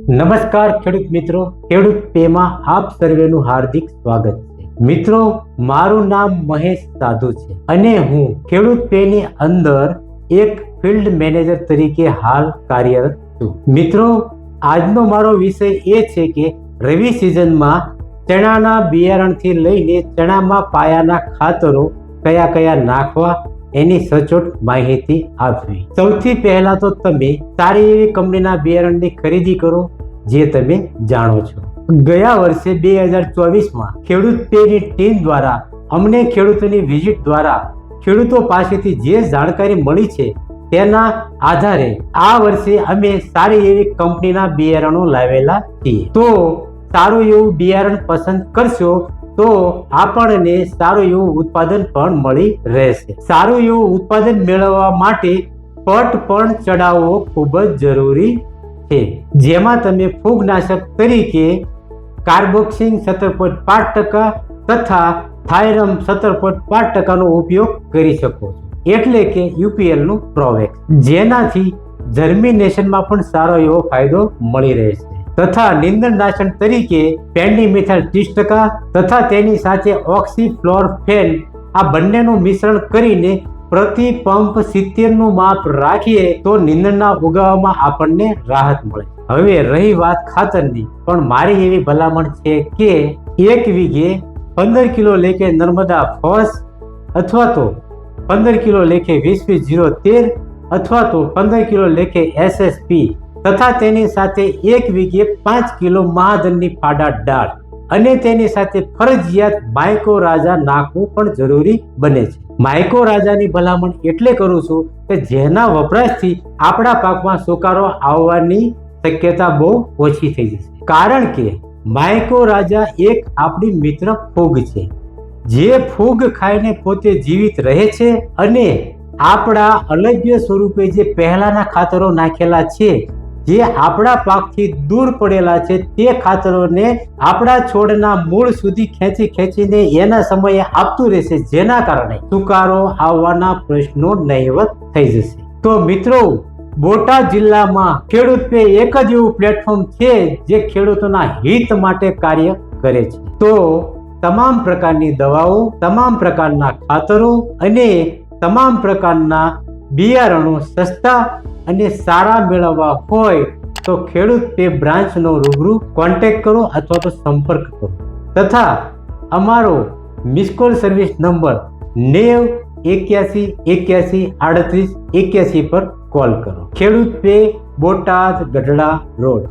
નમસ્કાર ખેડૂત મિત્રો, ખેડૂત પેમાં આપ સર્વેનું હાર્દિક સ્વાગત છે. મિત્રો, મારું નામ મહેશ સાધુ છે અને હું ખેડૂત પેની અંદર એક ફિલ્ડ મેનેજર તરીકે હાલ કાર્યરત છું. મિત્રો, આજનો મારો વિષય એ છે કે રવિ સિઝનમાં ચણાના બિયારણથી લઈને ચણામાં પાયાના ખાતરો કયા કયા નાખવા એની સચોટ માહિતી આપવી. સૌથી પહેલા તો તમે સારી એવી કંપનીના બિયારણની ખરીદી કરો જે તમે જાણો છો. ગયા વર્ષે 2024માં ખેડૂત પેની ટીમ દ્વારા અમને ખેડૂતોની વિઝિટ દ્વારા ખેડૂતો પાસેથી જે જાણકારી મળી છે તેના આધારે આ વર્ષે અમે સારી એવી કંપનીના બિયારણો લાવેલા છીએ. તો સારું એવું બિયારણ પસંદ કરશો તો આપણને સારું એવું ઉત્પાદન પણ મળી રહેશે. સારું એવું ઉત્પાદન મેળવવા માટે પટ પણ ચડાવવો ખૂબ જ જરૂરી છે, જેમાં તમે ફૂગનાશક તરીકે કાર્બોક્સિન 17.5% તથા થાયરમ 17.5% નો ઉપયોગ કરી શકો છો, એટલે કે UPL નું પ્રોવેક્સ, જેનાથી જર્મિનેશનમાં પણ સારો એવો ફાયદો મળી રહેશે. તથા નિંદણનાશક તરીકે પેન્ડીમિથાઇલ 30% તથા તેની સાથે ઓક્સીફ્લોરફેન આ બંનેનું મિશ્રણ કરીને પ્રતિ પંપ 70 નું માપ રાખીએ તો નિંદણના ઉગાવવામાં આપણને રાહત મળે. હવે રહી વાત ખાતરની, પણ મારી એવી ભલામણ છે કે 1 વીઘે 15 કિલો લેખે નર્મદા ફોસ અથવા તો 15 કિલો લેખે 20-20-013 અથવા તો 15 કિલો લેખે SSP તથા તેની સાથે 1 વીઘે 5 કિલો મહાધનની ફાડા ડાળ અને તેની સાથે ફરજિયાત માઇકોરાજા નાખવું પણ જરૂરી બને છે. માઇકોરાજાની ભલામણ એટલે કરું છું કે જેના વપરાશથી આપણા પાકમાં સુકારો આવવાની શક્યતા બહુ ઓછી થઈ જશે. કારણ કે માઇકોરાજા એક આપણી મિત્ર ફૂગ છે, જે ફૂગ ખાઈને પોતે જીવિત રહે છે અને આપણા અલગ્ય સ્વરૂપે જે પહેલાના ખાતરો નાખેલા છે, જે આપણા પાકથી દૂર પડેલા છે, તે ખાતરોને આપણા છોડના મૂળ સુધી ખેંચીને એના સમયે આપતું રહેશે, જેના કારણે સુકારો આવવાના પ્રશ્નો નહીવત થઈ જશે. તો મિત્રો, બોટાદ જિલ્લામાં ખેડૂત પે એક જ એવું પ્લેટફોર્મ છે જે ખેડૂતોના હિત માટે કાર્ય કરે છે. તો તમામ પ્રકારની દવાઓ, તમામ પ્રકારના ખાતરો અને તમામ પ્રકારના બિયારણો સસ્તા અને સારા મેળવવા હોય તો ખેડૂત પે બ્રાન્ચનો રૂબરૂ કોન્ટેક્ટ કરો અથવા તો સંપર્ક કરો તથા અમારો મિસકોલ સર્વિસ નંબર 90 81 81 38 81 પર કોલ કરો. ખેડૂત પે, બોટાદ, ગઢડા રોડ.